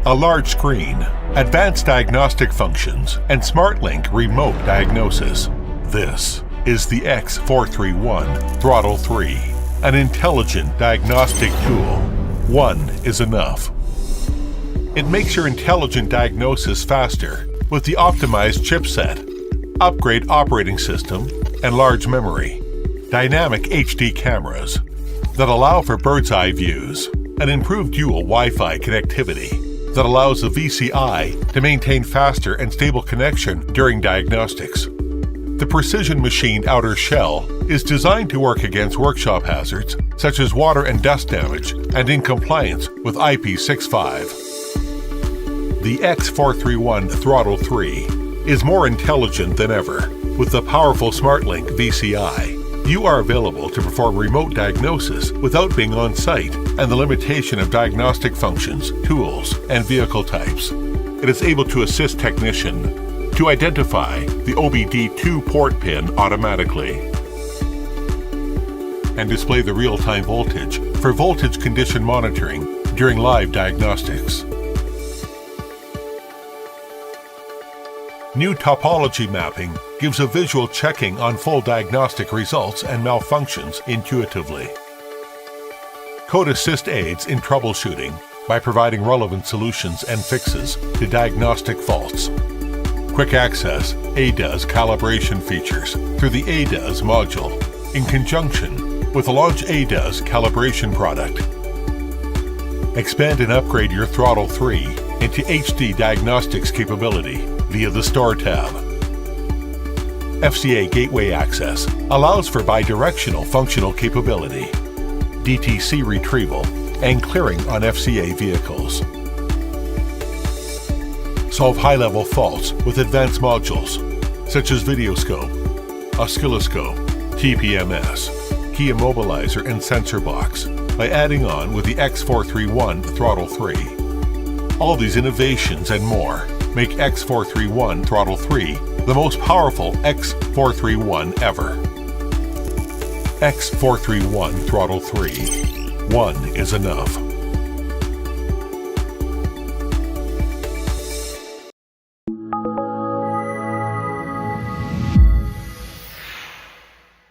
a large screen, advanced diagnostic functions, and Smartlink remote diagnosis. This is the X-431 Throttle III, an intelligent diagnostic tool. One is enough. It makes your intelligent diagnosis faster with the optimized chipset, upgrade operating system, and large memory, dynamic HD cameras that allow for bird's eye views, and improved dual Wi-Fi connectivity that allows the VCI to maintain faster and stable connection during diagnostics. The precision-machined outer shell is designed to work against workshop hazards such as water and dust damage and in compliance with IP65. The X-431 Throttle III is more intelligent than ever. With the powerful Smartlink VCI, you are available to perform remote diagnosis without being on site and the limitation of diagnostic functions, tools, and vehicle types. It is able to assist technician to identify the OBD2 port pin automatically and display the real-time voltage for voltage condition monitoring during live diagnostics. New topology mapping gives a visual checking on full diagnostic results and malfunctions intuitively. Code Assist aids in troubleshooting by providing relevant solutions and fixes to diagnostic faults. Quick access ADAS calibration features through the ADAS module in conjunction with the Launch ADAS calibration product. Expand and upgrade your Throttle III into HD diagnostics capability via the Store tab. FCA gateway access allows for bidirectional functional capability, DTC retrieval, and clearing on FCA vehicles. Solve high-level faults with advanced modules such as videoscope, oscilloscope, TPMS, key immobilizer, and sensor box by adding on with the X-431 Throttle III. All these innovations and more make X-431 Throttle III the most powerful X-431 ever. X-431 Throttle III. One is enough.